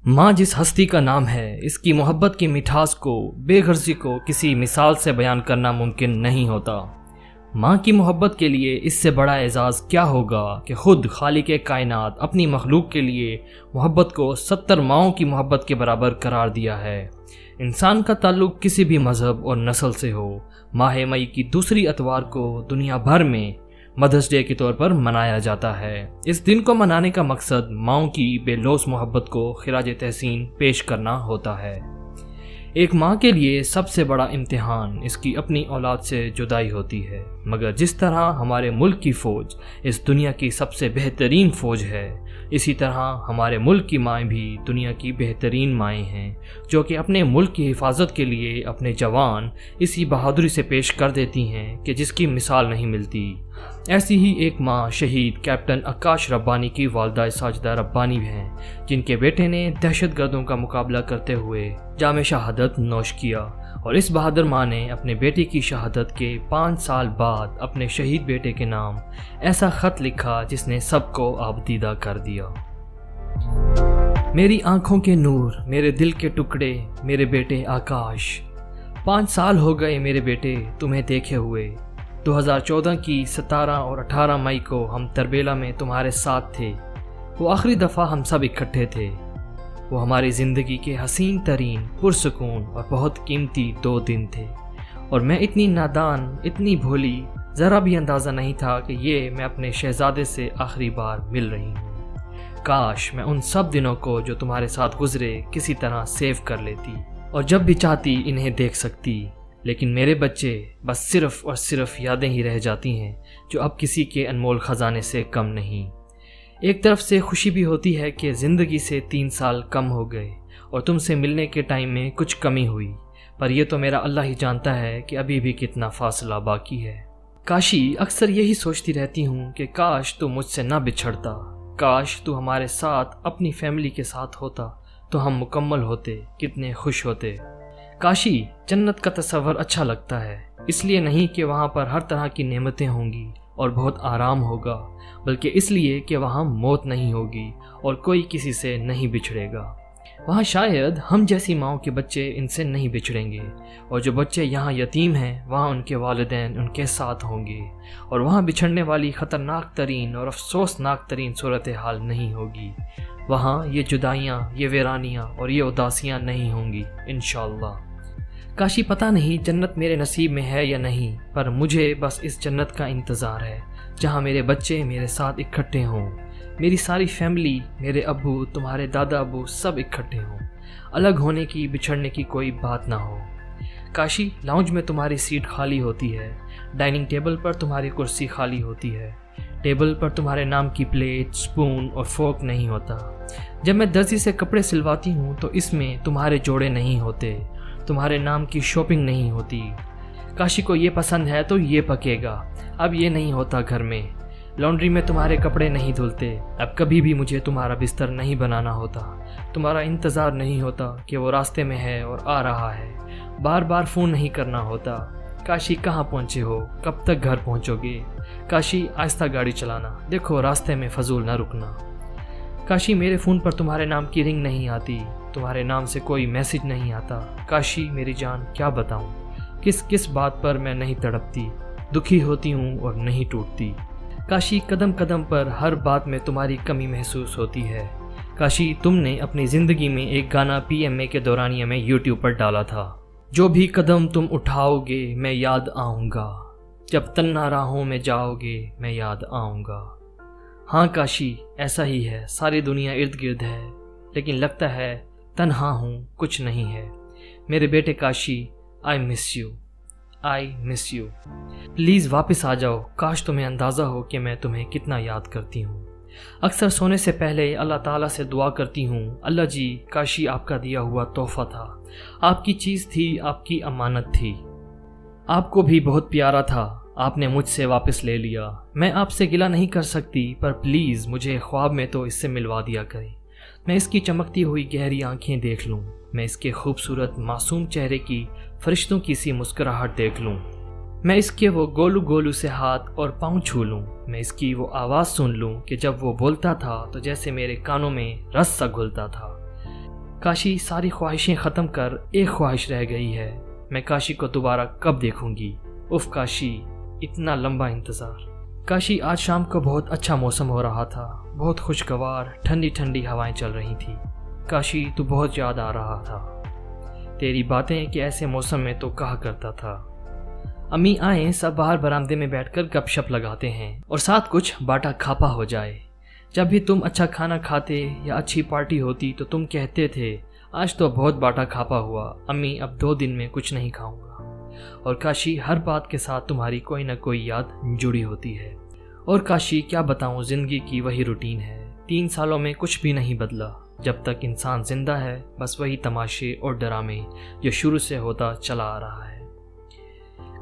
माँ जिस हस्ती का नाम है, इसकी मोहब्बत की मिठास को, बेगर्जी को किसी मिसाल से बयान करना मुमकिन नहीं होता। माँ की मोहब्बत के लिए इससे बड़ा एजाज़ क्या होगा कि खुद खालिक कायनात अपनी मखलूक के लिए मोहब्बत को 70 माँओं की मोहब्बत के बराबर करार दिया है। इंसान का ताल्लुक़ किसी भी मज़हब और नस्ल से हो, माह मई की दूसरी अतवार को दुनिया भर में मदर्स डे के तौर पर मनाया जाता है। इस दिन को मनाने का मकसद माँओं की बेलौस मोहब्बत को खिराज तहसीन पेश करना होता है। एक माँ के लिए सबसे बड़ा इम्तिहान इसकी अपनी औलाद से जुदाई होती है, मगर जिस तरह हमारे मुल्क की फ़ौज इस दुनिया की सबसे बेहतरीन फ़ौज है, इसी तरह हमारे मुल्क की माएँ भी दुनिया की बेहतरीन माएँ हैं, जो कि अपने मुल्क की हिफाजत के लिए अपने जवान इसी बहादुरी से पेश कर देती हैं कि जिसकी मिसाल नहीं मिलती। ऐसी ही एक माँ शहीद कैप्टन आकाश रब्बानी की वालदा साजिदा रब्बानी हैं, जिनके बेटे ने दहशतगर्दों का मुकाबला करते हुए जाम शहादत नोश किया, और इस बहादुर माँ ने अपने बेटे की शहादत के 5 साल बाद अपने शहीद बेटे के नाम ऐसा ख़त लिखा जिसने सबको आबदीदा कर दिया। मेरी आंखों के नूर, मेरे दिल के टुकड़े, मेरे बेटे आकाश, 5 साल हो गए मेरे बेटे तुम्हें देखे हुए। 2014 की 17 और 18 मई को हम तरबेला में तुम्हारे साथ थे। वो आखिरी दफ़ा हम सब इकट्ठे थे। वो हमारी ज़िंदगी के हसीन तरीन, पुरसकून और बहुत कीमती 2 दिन थे, और मैं इतनी नादान, इतनी भोली, ज़रा भी अंदाज़ा नहीं था कि ये मैं अपने शहज़ादे से आखिरी बार मिल रही हूँ। काश मैं उन सब दिनों को जो तुम्हारे साथ गुज़रे किसी तरह सेव कर लेती और जब भी चाहती इन्हें देख सकती, लेकिन मेरे बच्चे बस सिर्फ़ और सिर्फ यादें ही रह जाती हैं, जो अब किसी के अनमोल ख़जाने से कम नहीं। एक तरफ से खुशी भी होती है कि ज़िंदगी से 3 साल कम हो गए और तुमसे मिलने के टाइम में कुछ कमी हुई, पर यह तो मेरा अल्लाह ही जानता है कि अभी भी कितना फासला बाकी है। काशी अक्सर यही सोचती रहती हूँ कि काश तू मुझसे ना बिछड़ता, काश तू हमारे साथ अपनी फैमिली के साथ होता तो हम मुकम्मल होते, कितने खुश होते। काशी जन्नत का तस्वर अच्छा लगता है, इसलिए नहीं कि वहाँ पर हर तरह की नेमतें होंगी और बहुत आराम होगा, बल्कि इसलिए कि वहाँ मौत नहीं होगी और कोई किसी से नहीं बिछड़ेगा। वहाँ शायद हम जैसी माँओं के बच्चे इनसे नहीं बिछड़ेंगे, और जो बच्चे यहाँ यतीम हैं वहाँ उनके वालिदैन उनके साथ होंगे, और वहाँ बिछड़ने वाली ख़तरनाक तरीन और अफसोसनाक तरीन सूरत हाल नहीं होगी। वहाँ ये जुदाइयाँ, ये वीरानियाँ और ये उदासियाँ नहीं होंगी इंशाअल्लाह। काशी पता नहीं जन्नत मेरे नसीब में है या नहीं, पर मुझे बस इस जन्नत का इंतज़ार है जहाँ मेरे बच्चे मेरे साथ इकट्ठे हों, मेरी सारी फैमिली, मेरे अब्बू, तुम्हारे दादा अब्बू सब इकट्ठे हों, अलग होने की, बिछड़ने की कोई बात ना हो। काशी लाउंज में तुम्हारी सीट खाली होती है, डाइनिंग टेबल पर तुम्हारी कुर्सी खाली होती है, टेबल पर तुम्हारे नाम की प्लेट, स्पून और फोर्क नहीं होता। जब मैं दर्जी से कपड़े सिलवाती हूँ तो इसमें तुम्हारे जोड़े नहीं होते, तुम्हारे नाम की शॉपिंग नहीं होती। काशी को ये पसंद है तो ये पकेगा, अब ये नहीं होता घर में। लॉन्ड्री में तुम्हारे कपड़े नहीं धुलते, अब कभी भी मुझे तुम्हारा बिस्तर नहीं बनाना होता, तुम्हारा इंतज़ार नहीं होता कि वो रास्ते में है और आ रहा है, बार बार फ़ोन नहीं करना होता। काशी कहाँ पहुँचे हो, कब तक घर पहुँचोगे? काशी आहिस्ता गाड़ी चलाना, देखो रास्ते में फजूल ना रुकना। काशी मेरे फ़ोन पर तुम्हारे नाम की रिंग नहीं आती, तुम्हारे नाम से कोई मैसेज नहीं आता। काशी मेरी जान क्या बताऊँ, किस किस बात पर मैं नहीं तड़पती, दुखी होती हूँ और नहीं टूटती। काशी कदम कदम पर हर बात में तुम्हारी कमी महसूस होती है। काशी तुमने अपनी ज़िंदगी में एक गाना PMA के दौरानिया में YouTube पर डाला था, जो भी कदम तुम उठाओगे मैं याद आऊँगा, जब तन्हा राहों में जाओगे मैं याद आऊँगा। हाँ काशी ऐसा ही है, सारी दुनिया इर्द गिर्द है, लेकिन लगता है तन्हा हूँ, कुछ नहीं है। मेरे बेटे Kashi, I miss you, I miss you. Please वापस आ जाओ, काश तुम्हें अंदाज़ा हो कि मैं तुम्हें कितना याद करती हूँ। अक्सर सोने से पहले अल्लाह ताला से दुआ करती हूँ, अल्लाह जी काशी आपका दिया हुआ तोहफ़ा था, आपकी चीज़ थी, आपकी अमानत थी, आपको भी बहुत प्यारा था, आपने मुझसे वापस ले लिया। मैं आपसे गिला नहीं कर सकती, पर प्लीज़ मुझे ख्वाब में तो इससे मिलवा दिया करें। मैं इसकी चमकती हुई गहरी आंखें देख लूँ, मैं इसके खूबसूरत मासूम चेहरे की फरिश्तों की सी मुस्कुराहट देख लूँ, मैं इसके वो गोलू गोलू से हाथ और पाँव छू लूँ, मैं इसकी वो आवाज़ सुन लूँ कि जब वो बोलता था तो जैसे मेरे कानों में रस सा घुलता था। کاشی ساری خواہشیں ختم کر ایک خواہش رہ گئی ہے، میں کاشی کو دوبارہ کب دیکھوں گی؟ اف کاشی، اتنا لمبا انتظار۔ کاشی، آج شام کو بہت اچھا موسم ہو رہا تھا، بہت خوشگوار ٹھنڈی ٹھنڈی ہوائیں چل رہی تھی۔ کاشی، تو بہت یاد آ رہا تھا، تیری باتیں کہ ایسے موسم میں تو کہا کرتا تھا امی آئیں، سب باہر برآمدے میں بیٹھ کر گپ شپ لگاتے ہیں اور ساتھ کچھ باٹا کھاپا ہو جائے۔ جب بھی تم اچھا کھانا کھاتے یا اچھی پارٹی ہوتی تو تم کہتے تھے آج تو بہت باٹا کھاپا ہوا امی، اب 2 دن میں کچھ نہیں کھاؤں گا۔ اور کاشی، ہر بات کے ساتھ تمہاری کوئی نہ کوئی یاد جڑی ہوتی ہے۔ اور کاشی، کیا بتاؤں، زندگی کی وہی روٹین ہے، 3 سالوں میں کچھ بھی نہیں بدلا۔ جب تک انسان زندہ ہے بس وہی تماشے اور ڈرامے جو شروع سے ہوتا چلا آ رہا ہے۔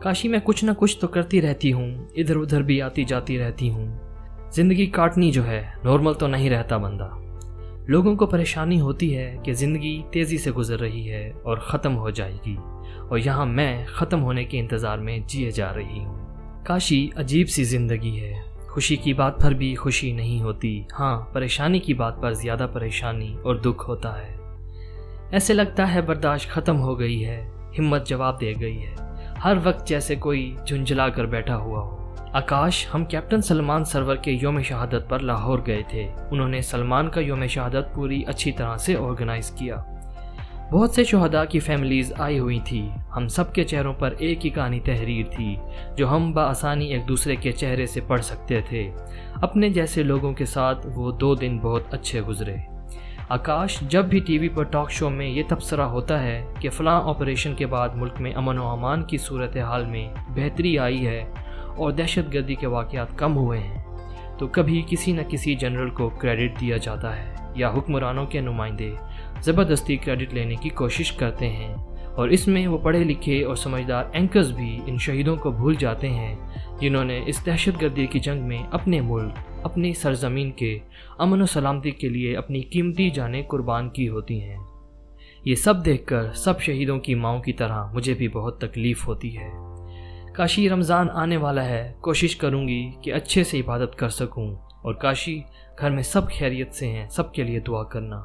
کاشی، میں کچھ نہ کچھ تو کرتی رہتی ہوں، ادھر ادھر بھی آتی جاتی رہتی ہوں۔ زندگی کاٹنی جو ہے، نارمل تو نہیں رہتا بندہ۔ لوگوں کو پریشانی ہوتی ہے کہ زندگی تیزی سے گزر رہی ہے اور ختم ہو جائے گی، اور یہاں میں ختم ہونے کے انتظار میں جیے جا رہی ہوں۔ کاشی، عجیب سی زندگی ہے، خوشی کی بات پر بھی خوشی نہیں ہوتی، ہاں پریشانی کی بات پر زیادہ پریشانی اور دکھ ہوتا ہے۔ ایسے لگتا ہے برداشت ختم ہو گئی ہے، ہمت جواب دے گئی ہے، ہر وقت جیسے کوئی جھنجھلا کر بیٹھا ہوا ہو۔ آکاش، ہم کیپٹن سلمان سرور کے یوم شہادت پر لاہور گئے تھے، انہوں نے سلمان کا یوم شہادت پوری اچھی طرح سے آرگنائز کیا۔ بہت سے شہداء کی فیملیز آئی ہوئی تھی، ہم سب کے چہروں پر ایک ہی کہانی تحریر تھی جو ہم بآسانی ایک دوسرے کے چہرے سے پڑھ سکتے تھے۔ اپنے جیسے لوگوں کے ساتھ وہ 2 دن بہت اچھے گزرے۔ آکاش، جب بھی ٹی وی پر ٹاک شو میں یہ تبصرہ ہوتا ہے کہ فلاں آپریشن کے بعد ملک میں امن و امان کی صورتحال میں بہتری آئی ہے اور دہشت گردی کے واقعات کم ہوئے ہیں، تو کبھی کسی نہ کسی جنرل کو کریڈٹ دیا جاتا ہے یا حکمرانوں کے نمائندے زبردستی کریڈٹ لینے کی کوشش کرتے ہیں، اور اس میں وہ پڑھے لکھے اور سمجھدار اینکرز بھی ان شہیدوں کو بھول جاتے ہیں جنہوں نے اس دہشت گردی کی جنگ میں اپنے ملک، اپنی سرزمین کے امن و سلامتی کے لیے اپنی قیمتی جانیں قربان کی ہوتی ہیں۔ یہ سب دیکھ کر سب شہیدوں کی ماؤں کی طرح مجھے بھی بہت تکلیف ہوتی ہے۔ کاشی، رمضان آنے والا ہے، کوشش کروں گی کہ اچھے سے عبادت کر سکوں، اور کاشی، گھر میں سب خیریت سے ہیں، سب کے لیے دعا کرنا۔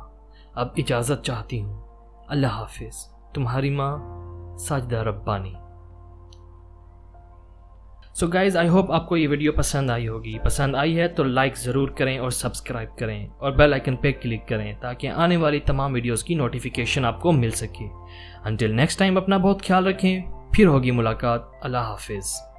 اب اجازت چاہتی ہوں، اللہ حافظ، تمہاری ماں ساجدہ ربانی۔ سو گائز، آئی ہوپ آپ کو یہ ویڈیو پسند آئی ہوگی۔ پسند آئی ہے تو لائک ضرور کریں اور سبسکرائب کریں اور بیل آئیکن پہ کلک کریں تاکہ آنے والی تمام ویڈیوز کی نوٹیفیکیشن آپ کو مل سکے۔ انٹل نیکسٹ ٹائم، اپنا بہت خیال رکھیں، پھر ہوگی ملاقات۔ اللہ حافظ۔